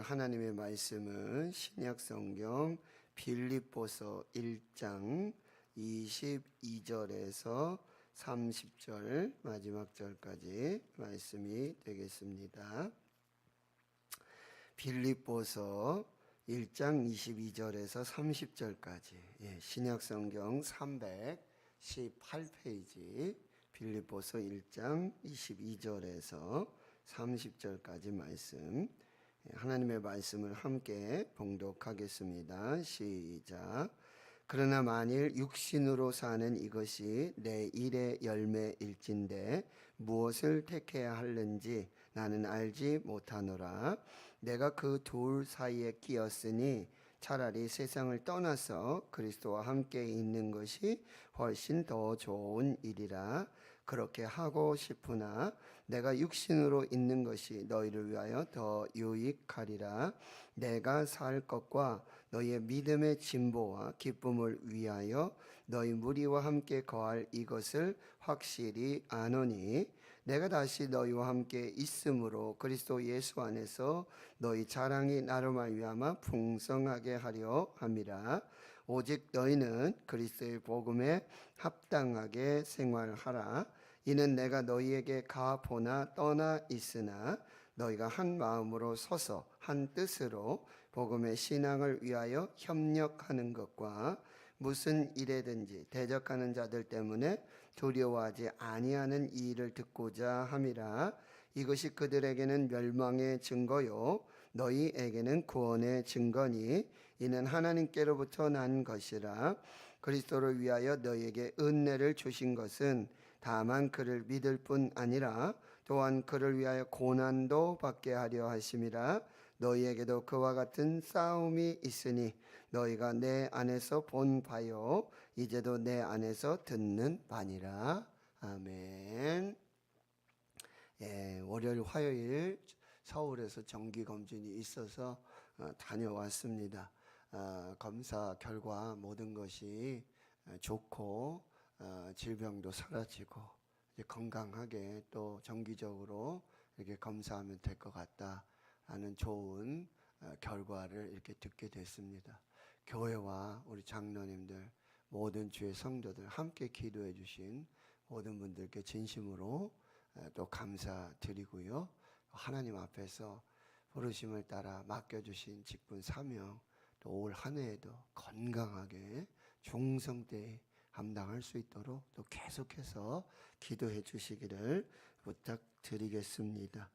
하나님의 말씀은 신약성경 빌립보서 1장 22절에서 30절 마지막 절까지 말씀이 되겠습니다. 빌립보서 1장 22절에서 30절까지 신약성경 318페이지 빌립보서 1장 22절에서 30절까지 말씀, 하나님의 말씀을 함께 봉독하겠습니다. 시작. 그러나 만일 육신으로 사는 이것이 내 일의 열매일진데 무엇을 택해야 하는지 나는 알지 못하노라. 내가 그 둘 사이에 끼었으니 차라리 세상을 떠나서 그리스도와 함께 있는 것이 훨씬 더 좋은 일이라. 그렇게 하고 싶으나 내가 육신으로 있는 것이 너희를 위하여 더 유익하리라. 내가 살 것과 너희의 믿음의 진보와 기쁨을 위하여 너희 무리와 함께 거할 이것을 확실히 아노니, 내가 다시 너희와 함께 있으므로 그리스도 예수 안에서 너희 자랑이 나로 말미암아 풍성하게 하려 함이라. 오직 너희는 그리스도의 복음에 합당하게 생활하라. 이는 내가 너희에게 가보나 떠나 있으나 너희가 한 마음으로 서서 한 뜻으로 복음의 신앙을 위하여 협력하는 것과 무슨 일에든지 대적하는 자들 때문에 두려워하지 아니하는 이 일을 듣고자 함이라. 이것이 그들에게는 멸망의 증거요 너희에게는 구원의 증거니, 이는 하나님께로부터 난 것이라. 그리스도를 위하여 너희에게 은혜를 주신 것은 다만 그를 믿을 뿐 아니라 또한 그를 위하여 고난도 받게 하려 하심이라. 너희에게도 그와 같은 싸움이 있으니 너희가 내 안에서 본 바요 이제도 내 안에서 듣는 바니라. 아멘. 월요일 화요일 서울에서 정기검진이 있어서 다녀왔습니다. 검사 결과 모든 것이 좋고 질병도 사라지고 이제 건강하게 또 정기적으로 이렇게 검사하면 될 것 같다 하는 좋은 결과를 이렇게 듣게 됐습니다. 교회와 우리 장로님들, 모든 주의 성도들 함께 기도해 주신 모든 분들께 진심으로 또 감사드리고요. 하나님 앞에서 부르심을 따라 맡겨주신 직분 사명, 또 올 한 해에도 건강하게 충성되이 감당할 수 있도록 또 계속해서 기도해 주시기를 부탁드리겠습니다.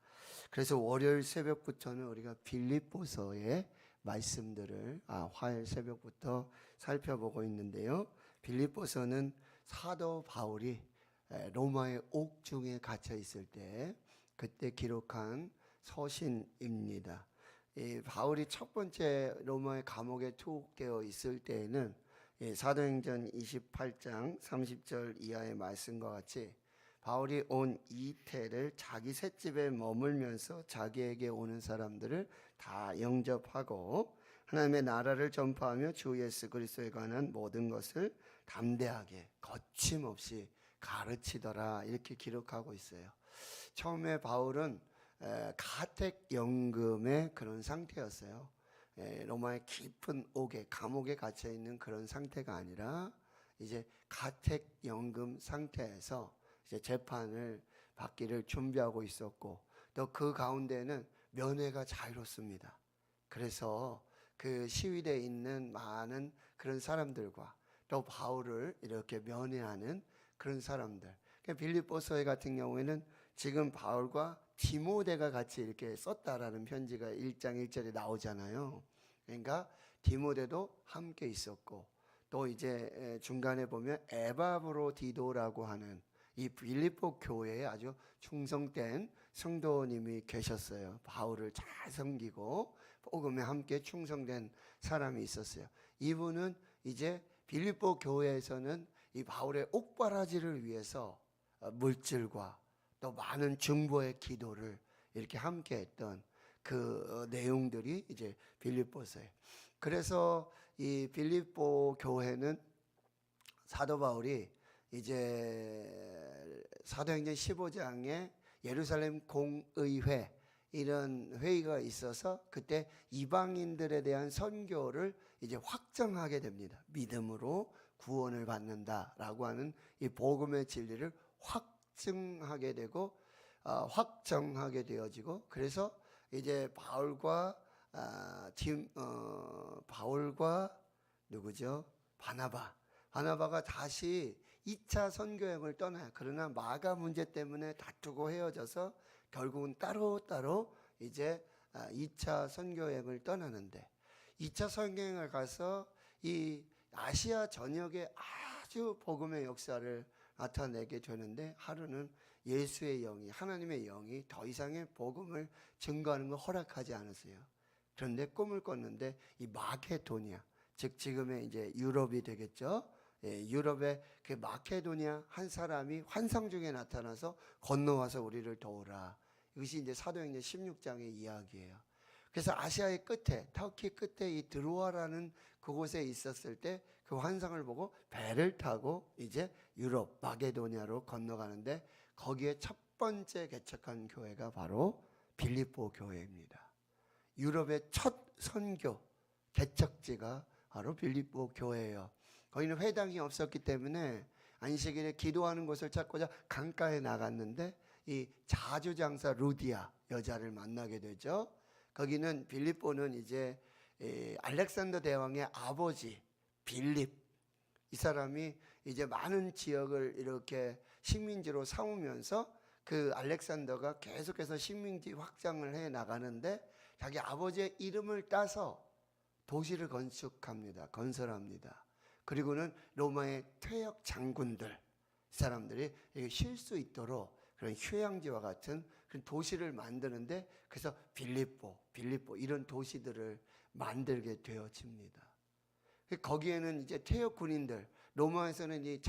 그래서 월요일 새벽부터는 우리가 빌립보서의 말씀들을 화요일 새벽부터 살펴보고 있는데요. 빌립보서는 사도 바울이 로마의 옥중에 갇혀 있을 때 그때 기록한 서신입니다. 이 바울이 첫 번째 로마의 감옥에 투옥되어 있을 때에는 사도행전 28장 30절 이하의 말씀과 같이 바울이 온 이태를 자기 셋집에 머물면서 자기에게 오는 사람들을 다 영접하고 하나님의 나라를 전파하며 주 예수 그리스도에 관한 모든 것을 담대하게 거침없이 가르치더라, 이렇게 기록하고 있어요. 처음에 바울은 가택연금의 그런 상태였어요. 로마의 깊은 옥에, 감옥에 갇혀 있는 그런 상태가 아니라 이제 가택연금 상태에서 이제 재판을 받기를 준비하고 있었고, 또 그 가운데는 면회가 자유롭습니다. 그래서 그 시위대에 있는 많은 그런 사람들과 또 바울을 이렇게 면회하는 그런 사람들, 빌립보서에 같은 경우에는 지금 바울과 디모데가 같이 이렇게 썼다라는 편지가 1장 1절에 나오잖아요. 그러니까 디모데도 함께 있었고, 또 이제 중간에 보면 에바브로디도라고 하는 이 빌립보 교회에 아주 충성된 성도님이 계셨어요. 바울을 잘 섬기고 복음에 함께 충성된 사람이 있었어요. 이분은 이제 빌립보 교회에서는 이 바울의 옥바라지를 위해서 물질과 또 많은 중보의 기도를 이렇게 함께 했던 그 내용들이 이제 빌립보서에. 그래서 이 빌립보 교회는 사도 바울이 이제 사도행전 15장에 예루살렘 공의회, 이런 회의가 있어서 그때 이방인들에 대한 선교를 이제 확정하게 됩니다. 믿음으로 구원을 받는다라고 하는 이 복음의 진리를 확증하게 되고 확정하게 되어지고, 그래서 이제 바울과 누구죠? 바나바가 다시 2차 선교행을 떠나요. 그러나 마가 문제 때문에 다투고 헤어져서 결국은 따로따로 이제 2차 선교행을 떠나는데, 2차 선교행을 가서 이 아시아 전역에 아주 복음의 역사를 나타내게 되는데, 하루는 예수의 영이, 하나님의 영이 더 이상의 복음을 증거하는 걸 허락하지 않았어요. 그런데 꿈을 꿨는데 이 마케도니아, 즉 지금의 이제 유럽이 되겠죠. 유럽의 그 마케도니아 한 사람이 환상 중에 나타나서 건너와서 우리를 도우라. 이것이 이제 사도행전 16장의 이야기예요. 그래서 아시아의 끝에, 터키 끝에 이 드로아라는 그곳에 있었을 때 그 환상을 보고 배를 타고 이제 유럽 마게도니아로 건너가는데, 거기에 첫 번째 개척한 교회가 바로 빌립보 교회입니다. 유럽의 첫 선교 개척지가 바로 빌립보 교회예요. 거기는 회당이 없었기 때문에 안식일에 기도하는 곳을 찾고자 강가에 나갔는데 이 자주장사 루디아 여자를 만나게 되죠. 거기는 빌립보는 이제 알렉산더 대왕의 아버지 빌립, 이 사람이 이제 많은 지역을 이렇게 식민지로 삼으면서 그 알렉산더가 계속해서 식민지 확장을 해 나가는데, 자기 아버지의 이름을 따서 도시를 건설합니다. 그리고는 로마의 퇴역 장군들, 사람들이 쉴 수 있도록 그런 휴양지와 같은 그런 도시를 만드는데, 그래서 빌립보 이런 도시들을 만들게 되어집니다. 거기에는 이제 퇴역 군인들, 로마에서는 이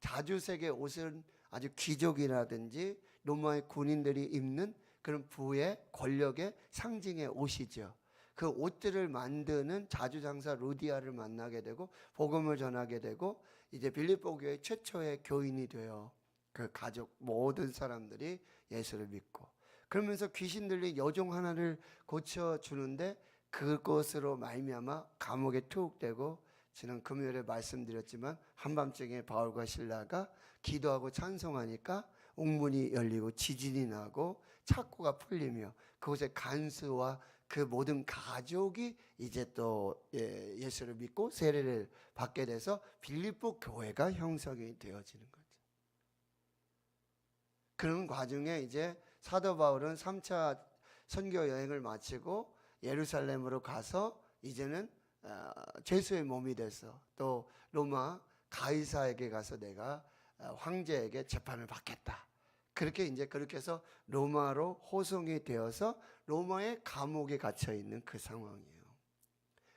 자주색의 옷은 아주 귀족이라든지 로마의 군인들이 입는 그런 부의 권력의 상징의 옷이죠. 그 옷들을 만드는 자주장사 루디아를 만나게 되고 복음을 전하게 되고, 이제 빌립보 교회 최초의 교인이 되어 그 가족 모든 사람들이 예수를 믿고, 그러면서 귀신 들린 여종 하나를 고쳐주는데, 그것으로 말미암아 감옥에 투옥되고, 지난 금요일에 말씀드렸지만 한밤중에 바울과 실라가 기도하고 찬송하니까 옥문이 열리고 지진이 나고 착고가 풀리며, 그곳에 간수와 그 모든 가족이 이제 또 예수를 믿고 세례를 받게 돼서 빌립보 교회가 형성이 되어지는 거죠. 그런 과정에 이제 사도 바울은 3차 선교 여행을 마치고 예루살렘으로 가서 이제는 죄수의 몸이 돼서 또 로마 가이사에게 가서 내가 황제에게 재판을 받겠다. 그렇게 해서 로마로 호송이 되어서 로마의 감옥에 갇혀 있는 그 상황이에요.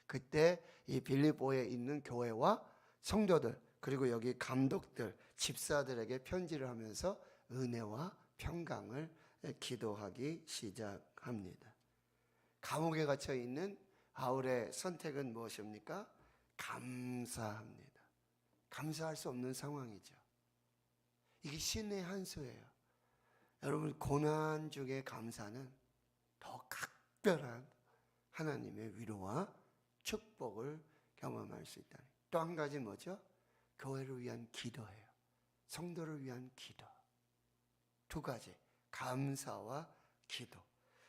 그때 이 빌립보에 있는 교회와 성도들, 그리고 여기 감독들, 집사들에게 편지를 하면서 은혜와 평강을 기도하기 시작합니다. 감옥에 갇혀 있는 바울의 선택은 무엇입니까? 감사합니다. 감사할 수 없는 상황이죠. 이게 신의 한 수예요. 여러분, 고난 중에 감사는 더 각별한 하나님의 위로와 축복을 경험할 수 있다. 또 한 가지 뭐죠? 교회를 위한 기도예요. 성도를 위한 기도. 두 가지, 감사와 기도.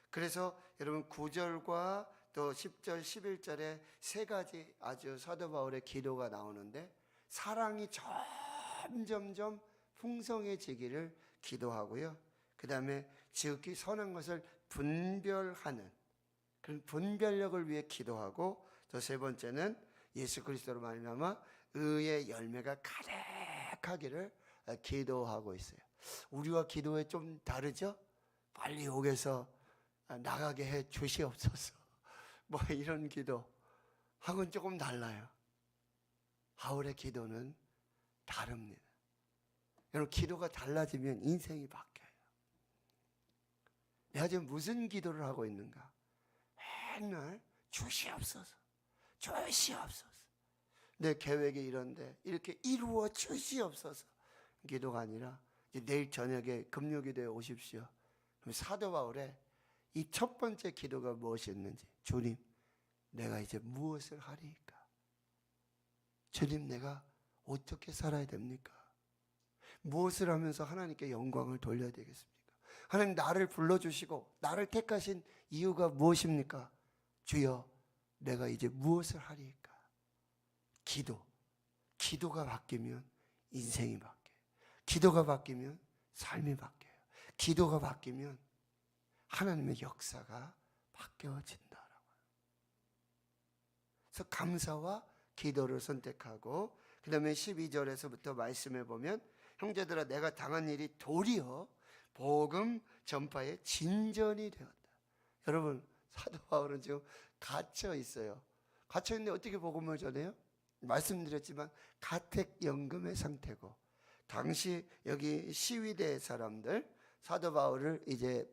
그래서 여러분 9절과 또 10절, 11절에 세 가지 아주 사도 바울의 기도가 나오는데, 사랑이 점점점 풍성해지기를 기도하고요. 그 다음에 지극히 선한 것을 분별하는 그런 분별력을 위해 기도하고, 또 세 번째는 예수 그리스도로 말미암아 의의 열매가 가득하기를 기도하고 있어요. 우리와 기도에 좀 다르죠? 빨리 옥에서 나가게 해 주시옵소서. 뭐 이런 기도하고는 조금 달라요. 바울의 기도는 다릅니다. 여러분, 기도가 달라지면 인생이 바뀌어요. 내가 지금 무슨 기도를 하고 있는가? 맨날 주시옵소서, 주시옵소서. 내 계획이 이런데 이렇게 이루어 주시옵소서. 기도가 아니라 이제 내일 저녁에 금요기도에 오십시오. 그럼 사도 바울의 이 첫 번째 기도가 무엇이었는지, 주님, 내가 이제 무엇을 하리이까? 주님, 내가 어떻게 살아야 됩니까? 무엇을 하면서 하나님께 영광을 돌려야 되겠습니까? 하나님, 나를 불러주시고 나를 택하신 이유가 무엇입니까? 주여, 내가 이제 무엇을 하리이까? 기도가 바뀌면 인생이 바뀌어요. 기도가 바뀌면 삶이 바뀌어요. 기도가 바뀌면 하나님의 역사가 바뀌어진다라고요. 그래서 감사와 기도를 선택하고, 그 다음에 12절에서부터 말씀해 보면, 형제들아, 내가 당한 일이 도리어 복음 전파의 진전이 되었다. 여러분, 사도 바울은 지금 갇혀 있어요. 갇혀 있는데 어떻게 복음을 전해요? 말씀드렸지만 가택연금의 상태고, 당시 여기 시위대 사람들, 사도 바울을 이제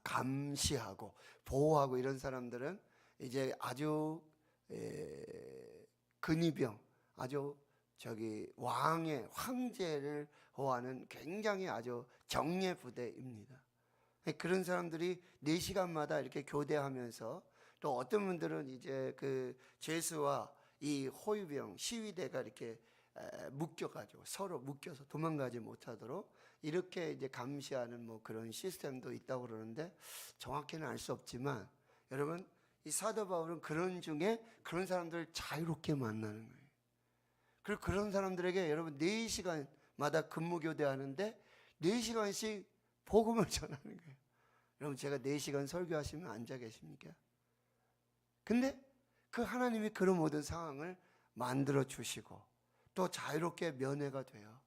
감시하고 보호하고 이런 사람들은 이제 아주 근위병, 아주 왕의 황제를 호하는 굉장히 아주 정예 부대입니다. 그런 사람들이 4시간마다 이렇게 교대하면서, 또 어떤 분들은 이제 그 죄수와 이 호위병 시위대가 이렇게 묶여가지고 서로 묶여서 도망가지 못하도록 이렇게 이제 감시하는 뭐 그런 시스템도 있다고 그러는데, 정확히는 알 수 없지만, 여러분, 이 사도 바울은 그런 중에 그런 사람들을 자유롭게 만나는 거예요. 그리고 그런 사람들에게 여러분 4시간마다 근무 교대하는데 4시간씩 복음을 전하는 거예요. 여러분, 제가 4시간 설교하시면 앉아 계십니까? 근데 그 하나님이 그런 모든 상황을 만들어 주시고 또 자유롭게 면회가 돼요.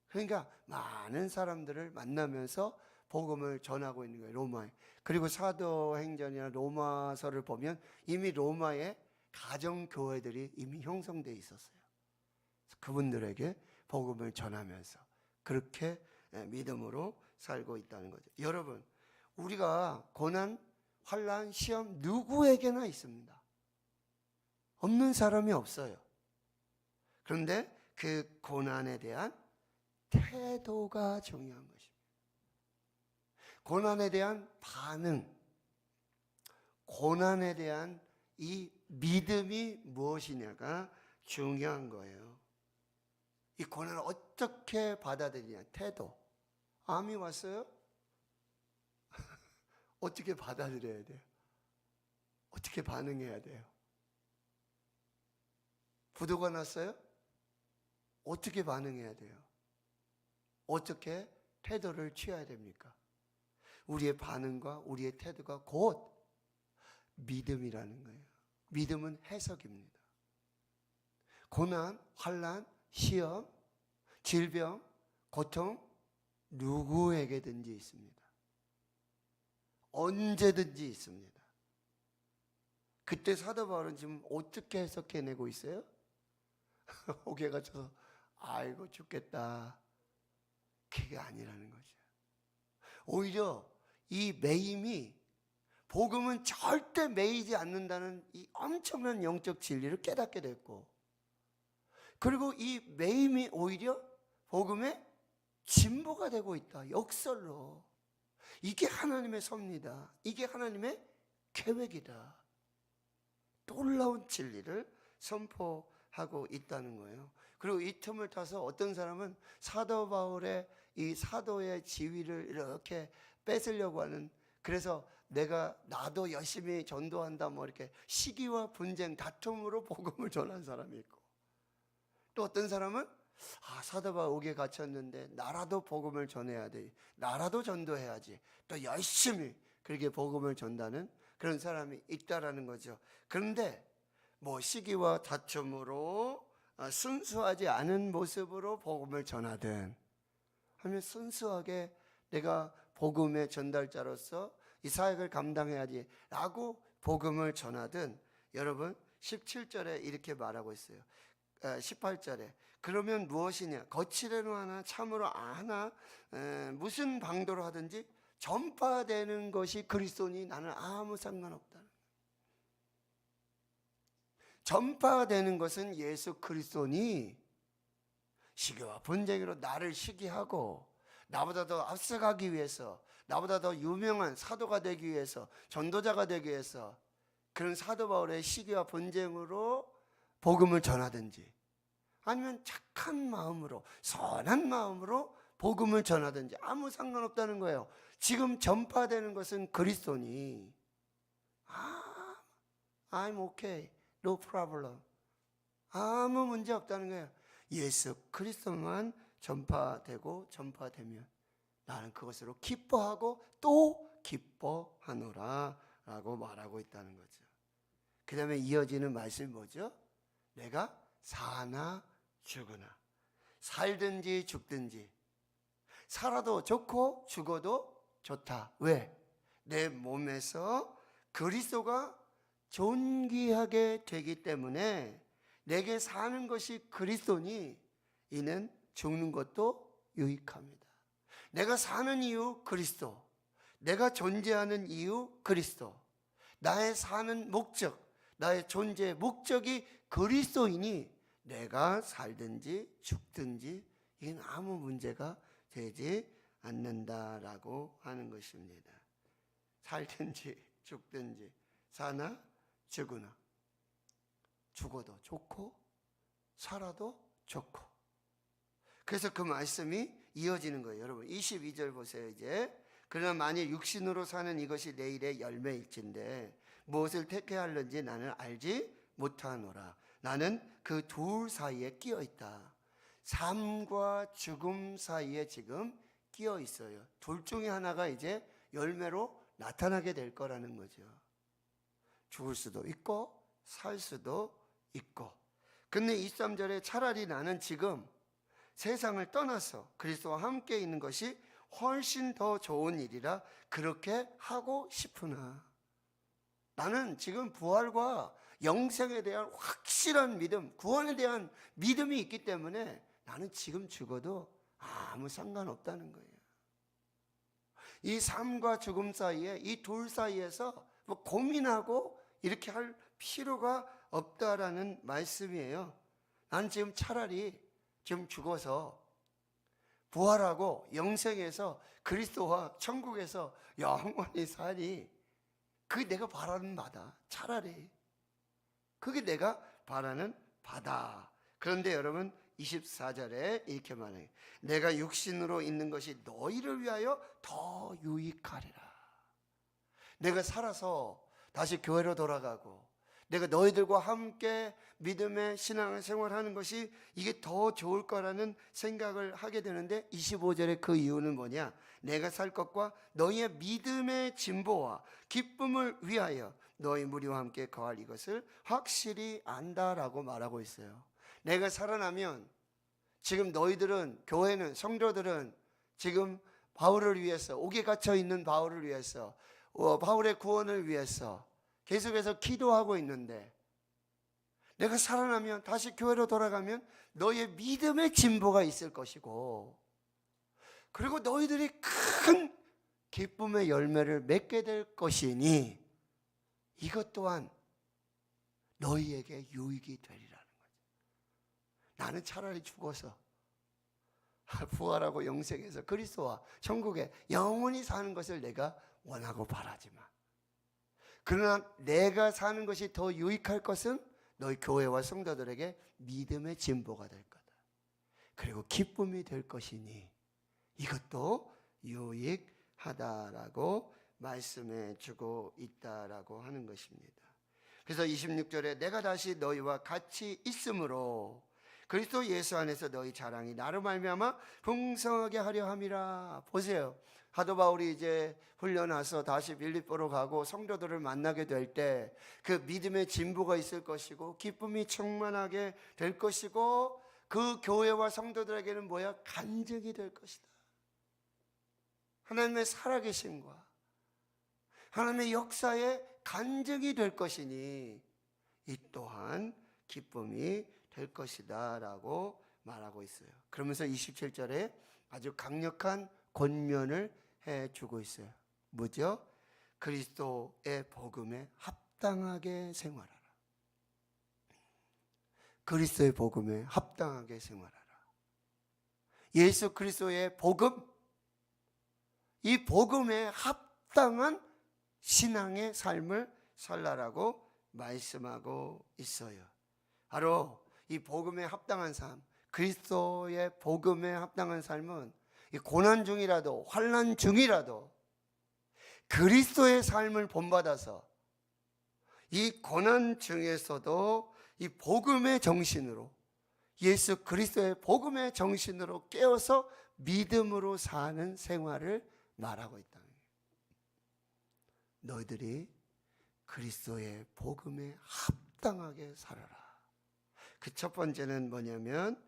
그러니까 많은 사람들을 만나면서 복음을 전하고 있는 거예요, 로마에. 그리고 사도행전이나 로마서를 보면 이미 로마에 가정교회들이 이미 형성되어 있었어요. 그분들에게 복음을 전하면서 그렇게 믿음으로 살고 있다는 거죠. 여러분, 우리가 고난, 환난, 시험 누구에게나 있습니다. 없는 사람이 없어요. 그런데 그 고난에 대한 태도가 중요한 것입니다. 고난에 대한 반응, 고난에 대한 이 믿음이 무엇이냐가 중요한 거예요. 이 고난을 어떻게 받아들이냐, 태도. 암이 왔어요? 어떻게 받아들여야 돼요? 어떻게 반응해야 돼요? 부도가 났어요? 어떻게 반응해야 돼요? 어떻게 태도를 취해야 됩니까? 우리의 반응과 우리의 태도가 곧 믿음이라는 거예요. 믿음은 해석입니다. 고난, 환난, 시험, 질병, 고통 누구에게든지 있습니다. 언제든지 있습니다. 그때 사도 바울은 지금 어떻게 해석해내고 있어요? 옥에 갇혀서 아이고 죽겠다, 그게 아니라는 거죠. 오히려 이 매임이, 복음은 절대 매이지 않는다는 이 엄청난 영적 진리를 깨닫게 됐고, 그리고 이 매임이 오히려 복음의 진보가 되고 있다, 역설로. 이게 하나님의 섭리다, 이게 하나님의 계획이다, 놀라운 진리를 선포하고 있다는 거예요. 그리고 이 틈을 타서 어떤 사람은 사도 바울의 이 사도의 지위를 이렇게 뺏으려고 하는, 그래서 나도 열심히 전도한다, 뭐 이렇게 시기와 분쟁, 다툼으로 복음을 전한 사람이 있고, 또 어떤 사람은 사도 바울 옥에 갇혔는데 나라도 복음을 전해야 돼, 나라도 전도해야지, 또 열심히 그렇게 복음을 전다는 그런 사람이 있다라는 거죠. 그런데 뭐 시기와 다툼으로 순수하지 않은 모습으로 복음을 전하든, 하면 순수하게 내가 복음의 전달자로서 이 사역을 감당해야지 라고 복음을 전하든, 여러분 17절에 이렇게 말하고 있어요. 18절에 그러면 무엇이냐, 거칠애로 하나 참으로 하나 무슨 방도로 하든지 전파되는 것이 그리스도니 나는 아무 상관없다는 거예요. 전파되는 것은 예수 그리스도니, 시기와 분쟁으로 나를 시기하고 나보다 더 앞서가기 위해서, 나보다 더 유명한 사도가 되기 위해서, 전도자가 되기 위해서 그런 사도 바울의 시기와 분쟁으로 복음을 전하든지, 아니면 착한 마음으로, 선한 마음으로 복음을 전하든지 아무 상관없다는 거예요. 지금 전파되는 것은 그리스도니 I'm okay, no problem, 아무 문제 없다는 거예요. 예수 그리스도만 전파되고 전파되면 나는 그것으로 기뻐하고 또 기뻐하노라 라고 말하고 있다는 거죠. 그 다음에 이어지는 말씀이 뭐죠? 내가 사나 죽으나, 살든지 죽든지, 살아도 좋고 죽어도 좋다. 왜? 내 몸에서 그리스도가 존귀하게 되기 때문에 내게 사는 것이 그리스도니 이는 죽는 것도 유익합니다. 내가 사는 이유 그리스도, 내가 존재하는 이유 그리스도, 나의 사는 목적, 나의 존재의 목적이 그리스도이니 내가 살든지 죽든지 이건 아무 문제가 되지 않는다라고 하는 것입니다. 살든지 죽든지, 사나 죽으나, 죽어도 좋고 살아도 좋고. 그래서 그 말씀이 이어지는 거예요. 여러분 22절 보세요. 이제 그러나 만일 육신으로 사는 이것이 내일의 열매일진데 무엇을 택해야 할는지 나는 알지 못하노라. 나는 그 둘 사이에 끼어 있다. 삶과 죽음 사이에 지금 끼어 있어요. 둘 중에 하나가 이제 열매로 나타나게 될 거라는 거죠. 죽을 수도 있고 살 수도 있고. 근데 23절에 차라리 나는 지금 세상을 떠나서 그리스도와 함께 있는 것이 훨씬 더 좋은 일이라 그렇게 하고 싶으나, 나는 지금 부활과 영생에 대한 확실한 믿음, 구원에 대한 믿음이 있기 때문에 나는 지금 죽어도 아무 상관없다는 거예요. 이 삶과 죽음 사이에, 이 둘 사이에서 뭐 고민하고 이렇게 할 필요가 없다라는 말씀이에요. 나는 지금 차라리 지금 죽어서 부활하고 영생에서 그리스도와 천국에서 영원히 사니 그게 내가 바라는 바다. 차라리 그게 내가 바라는 바다. 그런데 여러분 24절에 이렇게 말해요. 내가 육신으로 있는 것이 너희를 위하여 더 유익하리라. 내가 살아서 다시 교회로 돌아가고 내가 너희들과 함께 믿음의 신앙생활 하는 것이 이게 더 좋을 거라는 생각을 하게 되는데 25절에 그 이유는 뭐냐? 내가 살 것과 너희의 믿음의 진보와 기쁨을 위하여 너희 무리와 함께 거할 이것을 확실히 안다라고 말하고 있어요. 내가 살아나면 지금 너희들은, 교회는, 성도들은 지금 바울을 위해서, 옥에 갇혀 있는 바울을 위해서, 바울의 구원을 위해서 계속해서 기도하고 있는데, 내가 살아나면 다시 교회로 돌아가면 너희의 믿음의 진보가 있을 것이고, 그리고 너희들이 큰 기쁨의 열매를 맺게 될 것이니 이것 또한 너희에게 유익이 되리라는 거죠. 나는 차라리 죽어서 부활하고 영생에서 그리스도와 천국에 영원히 사는 것을 내가 원하고 바라지만, 그러나 내가 사는 것이 더 유익할 것은 너희 교회와 성도들에게 믿음의 진보가 될 거다. 그리고 기쁨이 될 것이니 이것도 유익하다라고 말씀해 주고 있다라고 하는 것입니다. 그래서 26절에 내가 다시 너희와 같이 있으므로 그리스도 예수 안에서 너희 자랑이 나로 말미암아 풍성하게 하려 함이라. 보세요. 사도 바울이 이제 훈련해서 다시 빌립보로 가고 성도들을 만나게 될 때 그 믿음의 진보가 있을 것이고 기쁨이 충만하게 될 것이고 그 교회와 성도들에게는 뭐야? 간증이 될 것이다. 하나님의 살아계심과 하나님의 역사에 간증이 될 것이니 이 또한 기쁨이 될 것이다 라고 말하고 있어요. 그러면서 27절에 아주 강력한 권면을 해주고 있어요. 뭐죠? 그리스도의 복음에 합당하게 생활하라. 그리스도의 복음에 합당하게 생활하라. 예수 그리스도의 복음, 이 복음에 합당한 신앙의 삶을 살라라고 말씀하고 있어요. 바로 이 복음에 합당한 삶, 그리스도의 복음에 합당한 삶은 이 고난 중이라도 환난 중이라도 그리스도의 삶을 본받아서 이 고난 중에서도 이 복음의 정신으로, 예수 그리스도의 복음의 정신으로 깨어서 믿음으로 사는 생활을 말하고 있다는 거예요. 너희들이 그리스도의 복음에 합당하게 살아라. 그 첫 번째는 뭐냐면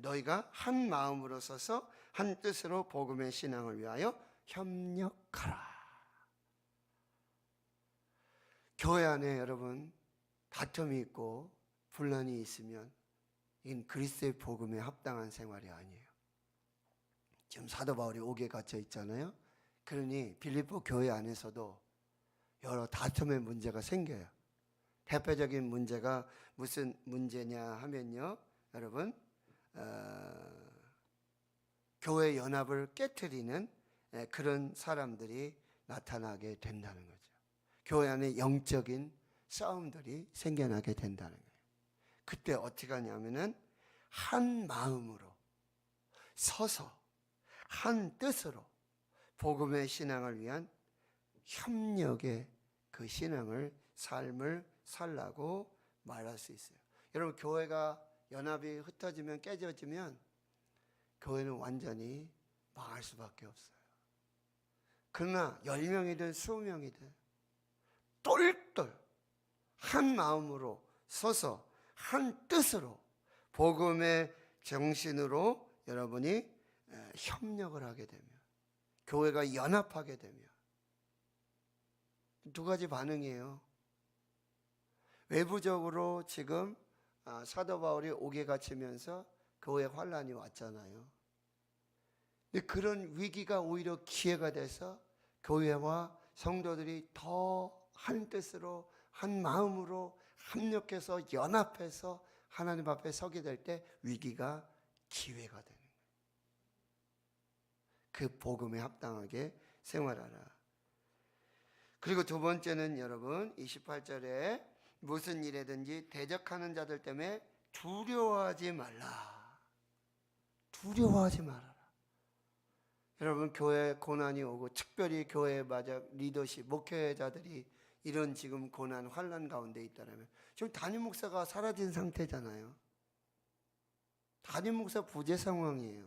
너희가 한 마음으로 서서 한 뜻으로 복음의 신앙을 위하여 협력하라. 교회 안에 여러분 다툼이 있고 분란이 있으면 이건 그리스도의 복음에 합당한 생활이 아니에요. 지금 사도 바울이 옥에 갇혀 있잖아요. 그러니 빌립보 교회 안에서도 여러 다툼의 문제가 생겨요. 대표적인 문제가 무슨 문제냐 하면요, 여러분 교회 연합을 깨트리는 그런 사람들이 나타나게 된다는 거죠. 교회 안에 영적인 싸움들이 생겨나게 된다는 거예요. 그때 어떻게 하냐면은 한 마음으로 서서 한 뜻으로 복음의 신앙을 위한 협력의 그 신앙을 삶을 살라고 말할 수 있어요. 여러분 교회가 연합이 흩어지면 깨져지면 교회는 완전히 망할 수밖에 없어요. 그러나 10명이든 20명이든 똘똘 한 마음으로 서서 한 뜻으로 복음의 정신으로 여러분이 협력을 하게 되면, 교회가 연합하게 되면 두 가지 반응이에요. 외부적으로 지금 사도 바울이 옥에 갇히면서 교회에 환란이 왔잖아요. 근데 그런 위기가 오히려 기회가 돼서 교회와 성도들이 더 한 뜻으로 한 마음으로 합력해서 연합해서 하나님 앞에 서게 될 때 위기가 기회가 되는 거예요. 그 복음에 합당하게 생활하라. 그리고 두 번째는 여러분 28절에 무슨 일에든지 대적하는 자들 때문에 두려워하지 말라. 두려워하지 말아라. 여러분 교회 고난이 오고 특별히 교회 리더십, 목회자들이 이런 지금 고난, 환난 가운데 있다면 지금 담임 목사가 사라진 상태잖아요. 담임 목사 부재 상황이에요.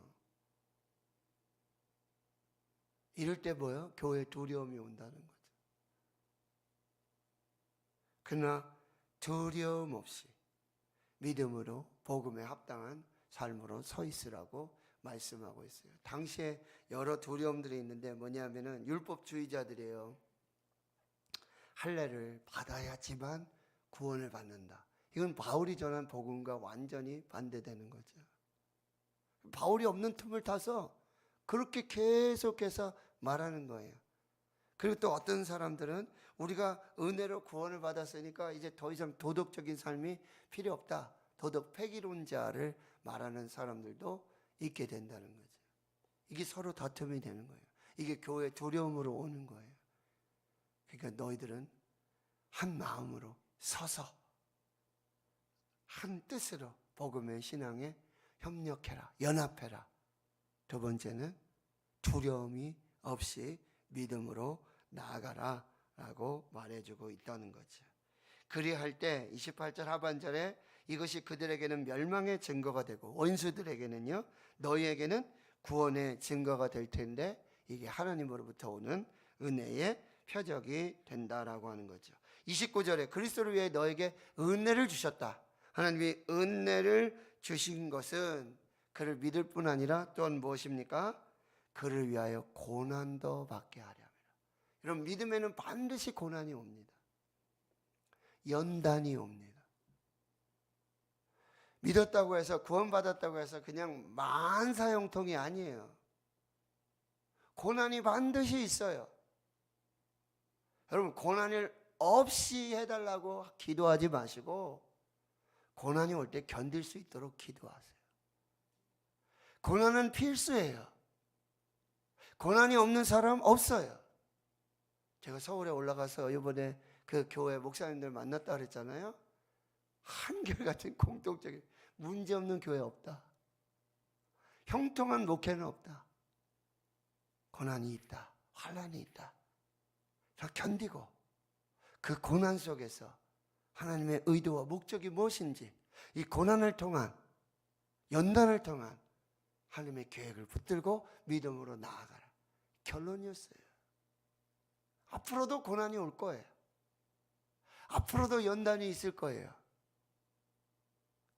이럴 때 뭐예요? 교회에 두려움이 온다는 거죠. 그러나 두려움 없이 믿음으로 복음에 합당한 삶으로 서 있으라고 말씀하고 있어요. 당시에 여러 두려움들이 있는데 뭐냐면은 율법주의자들이에요. 할례를 받아야지만 구원을 받는다. 이건 바울이 전한 복음과 완전히 반대되는 거죠. 바울이 없는 틈을 타서 그렇게 계속해서 말하는 거예요. 그리고 또 어떤 사람들은 우리가 은혜로 구원을 받았으니까 이제 더 이상 도덕적인 삶이 필요 없다. 도덕 폐기론자를 말하는 사람들도 있게 된다는 거죠. 이게 서로 다툼이 되는 거예요. 이게 교회 두려움으로 오는 거예요. 그러니까 너희들은 한 마음으로 서서 한 뜻으로 복음의 신앙에 협력해라, 연합해라. 두 번째는 두려움이 없이 믿음으로 나아가라 라고 말해주고 있다는 거죠. 그리할 때 28절 하반절에 이것이 그들에게는 멸망의 증거가 되고 원수들에게는요, 너희에게는 구원의 증거가 될 텐데 이게 하나님으로부터 오는 은혜의 표적이 된다라고 하는 거죠. 29절에 그리스도를 위해 너에게 은혜를 주셨다. 하나님이 은혜를 주신 것은 그를 믿을 뿐 아니라 또한 무엇입니까? 그를 위하여 고난도 받게 하려 함이라. 여러분 믿음에는 반드시 고난이 옵니다. 연단이 옵니다. 믿었다고 해서 구원받았다고 해서 그냥 만사형통이 아니에요. 고난이 반드시 있어요. 여러분 고난을 없이 해달라고 기도하지 마시고 고난이 올 때 견딜 수 있도록 기도하세요. 고난은 필수예요. 고난이 없는 사람 없어요. 제가 서울에 올라가서 이번에 그 교회 목사님들 만났다 그랬잖아요. 한결같은 공통적인 문제없는 교회 없다. 형통한 목회는 없다. 고난이 있다. 환난이 있다. 다 견디고 그 고난 속에서 하나님의 의도와 목적이 무엇인지 이 고난을 통한 연단을 통한 하나님의 계획을 붙들고 믿음으로 나아가라. 결론이었어요. 앞으로도 고난이 올 거예요. 앞으로도 연단이 있을 거예요.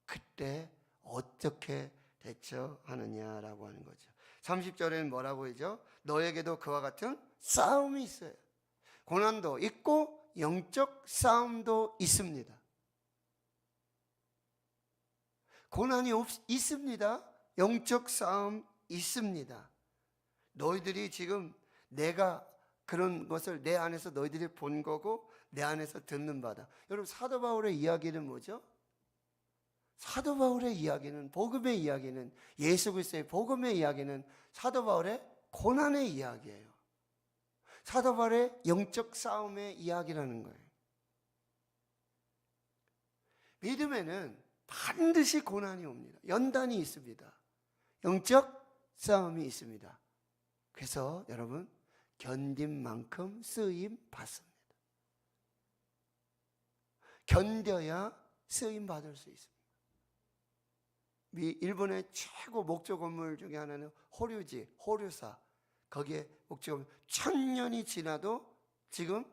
그때 어떻게 대처하느냐라고 하는 거죠. 30절에는 뭐라고 하죠? 너에게도 그와 같은 싸움이 있어요. 고난도 있고 영적 싸움도 있습니다. 고난이 있습니다. 영적 싸움 있습니다. 너희들이 지금 내가 그런 것을 내 안에서 너희들이 본 거고 내 안에서 듣는 바다. 여러분 사도 바울의 이야기는 뭐죠? 사도 바울의 이야기는 복음의 이야기는 예수 그리스도의 복음의 이야기는 사도 바울의 고난의 이야기예요. 사도 바울의 영적 싸움의 이야기라는 거예요. 믿음에는 반드시 고난이 옵니다. 연단이 있습니다. 영적 싸움이 있습니다. 그래서 여러분 견딘 만큼 쓰임 받습니다. 견뎌야 쓰임 받을 수 있습니다. 일본의 최고 목조 건물 중에 하나는 호류지, 호류사. 거기에 목조 건물 1000년이 지나도 지금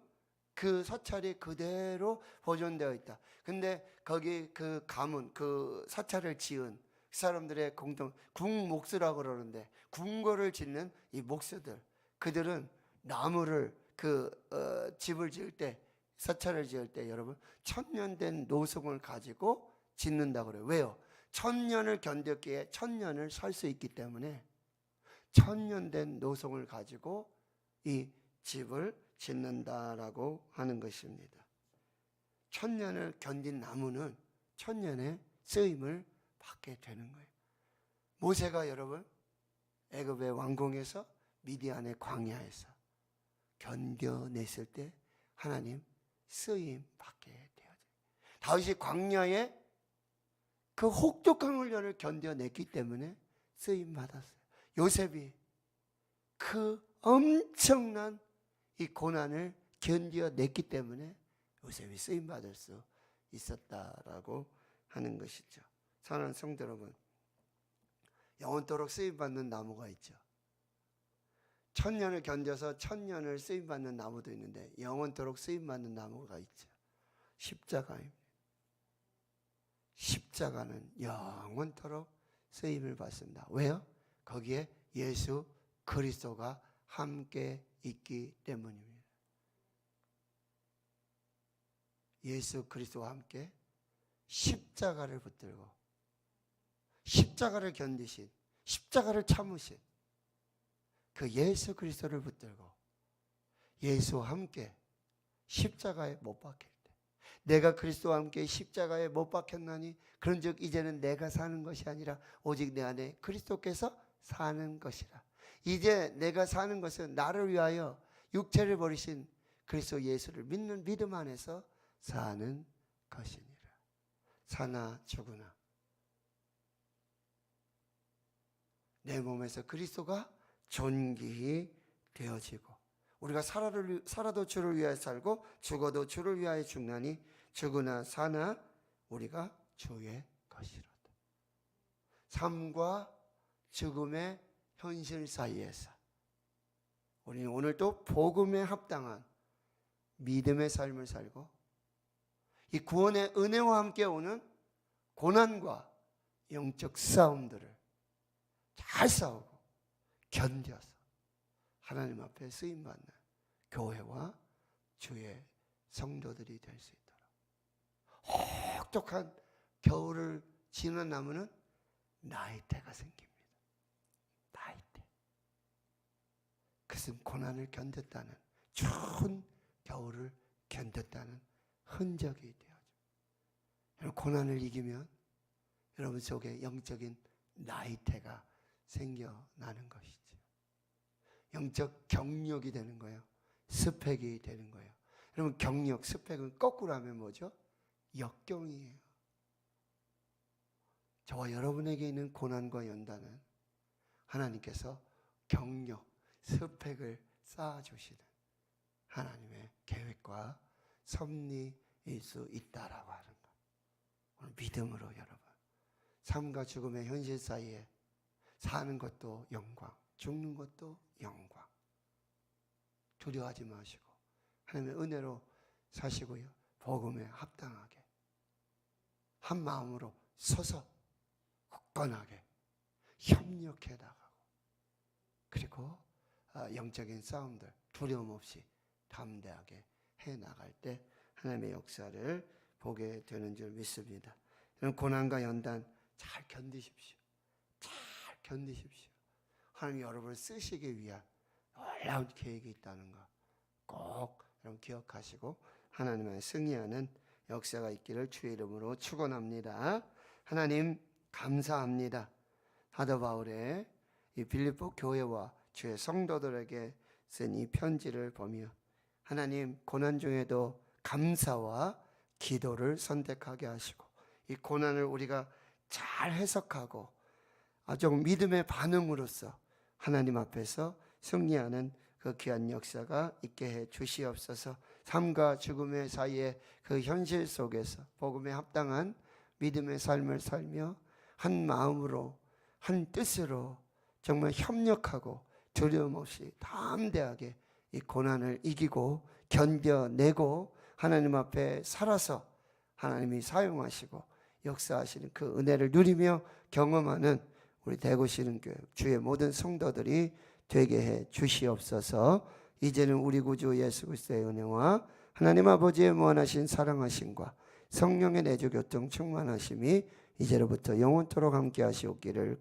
그 사찰이 그대로 보존되어 있다. 근데 거기 그 가문, 그 사찰을 지은 사람들의 공동 궁목수라고 그러는데 궁궐을 짓는 이 목수들, 그들은 나무를 집을 지을 때, 사찰을 지을 때 여러분 1000년 된 노송을 가지고 짓는다고 그래요. 왜요? 1000년을 견뎠기에 1000년을 살 수 있기 때문에 1000년 된 노송을 가지고 이 집을 짓는다라고 하는 것입니다. 1000년을 견딘 나무는 1000년의 쓰임을 받게 되는 거예요. 모세가 여러분 애굽의 왕궁에서 미디안의 광야에서 견뎌냈을 때 하나님 쓰임 받게 되어져요. 다윗이 광야에 그 혹독한 훈련을 견뎌냈기 때문에 쓰임 받았어요. 요셉이 그 엄청난 이 고난을 견뎌냈기 때문에 요셉이 쓰임 받을 수 있었다라고 하는 것이죠. 사랑하는 성도 여러분, 영원토록 쓰임 받는 나무가 있죠. 1000년을 견뎌서 1000년을 쓰임 받는 나무도 있는데 영원토록 쓰임 받는 나무가 있죠. 십자가입니다. 십자가는 영원토록 쓰임을 받습니다. 왜요? 거기에 예수 그리스도가 함께 있기 때문입니다. 예수 그리스도와 함께 십자가를 붙들고 십자가를 견디신, 십자가를 참으신 그 예수 그리스도를 붙들고 예수와 함께 십자가에 못 박힐 때, 내가 그리스도와 함께 십자가에 못 박혔나니 그런즉 이제는 내가 사는 것이 아니라 오직 내 안에 그리스도께서 사는 것이라. 이제 내가 사는 것은 나를 위하여 육체를 버리신 그리스도 예수를 믿는 믿음 안에서 사는 것이니라. 사나 죽으나 내 몸에서 그리스도가 존귀히 되어지고, 우리가 살아도 주를 위하여 살고 죽어도 주를 위하여 죽나니 죽으나 사나 우리가 주의 것이로다. 삶과 죽음의 현실 사이에서 우리는 오늘도 복음에 합당한 믿음의 삶을 살고 이 구원의 은혜와 함께 오는 고난과 영적 싸움들을 잘 싸우고 견뎌서 하나님 앞에 쓰임받는 교회와 주의 성도들이 될 수 있도록. 혹독한 겨울을 지는 나무는 나이테가 생깁니다. 나이테. 그것은 고난을 견뎠다는, 추운 겨울을 견뎠다는 흔적이 되어져. 고난을 이기면 여러분 속에 영적인 나이테가 생겨나는 것이죠. 영적 경력이 되는 거예요. 스펙이 되는 거예요. 여러분 경력, 스펙은 거꾸로 하면 뭐죠? 역경이에요. 저와 여러분에게 있는 고난과 연단은 하나님께서 경력, 스펙을 쌓아주시는 하나님의 계획과 섭리일 수 있다라고 하는 것. 오늘 믿음으로 여러분, 삶과 죽음의 현실 사이에 사는 것도 영광, 죽는 것도 영광. 두려워하지 마시고 하나님의 은혜로 사시고요. 복음에 합당하게 한 마음으로 서서 굳건하게 협력해 나가고, 그리고 영적인 싸움들 두려움 없이 담대하게 해 나갈 때 하나님의 역사를 보게 되는 줄 믿습니다. 고난과 연단 잘 견디십시오. 잘 견디십시오. 하나님이 여러분을 쓰시기 위한 놀라운 계획이 있다는 거 꼭 여러분 기억하시고 하나님의 승리하는 역사가 있기를 주의 이름으로 축원합니다. 하나님 감사합니다. 사도 바울의 이 빌립보 교회와 주의 성도들에게 쓴 이 편지를 보며 하나님 고난 중에도 감사와 기도를 선택하게 하시고 이 고난을 우리가 잘 해석하고 아주 믿음의 반응으로서 하나님 앞에서 승리하는 그 귀한 역사가 있게 해 주시옵소서. 삶과 죽음의 사이에 그 현실 속에서 복음에 합당한 믿음의 삶을 살며 한 마음으로 한 뜻으로 정말 협력하고 두려움 없이 담대하게 이 고난을 이기고 견뎌내고 하나님 앞에 살아서 하나님이 사용하시고 역사하시는 그 은혜를 누리며 경험하는 우리 대구시흥교회 주의 모든 성도들이 되게 해 주시옵소서. 이제는 우리 구주 예수 그리스도의 은혜와 하나님 아버지의 무한하신 사랑하심과 성령의 내주 교통 충만하심이 이제로부터 영원토록 함께 하시옵기를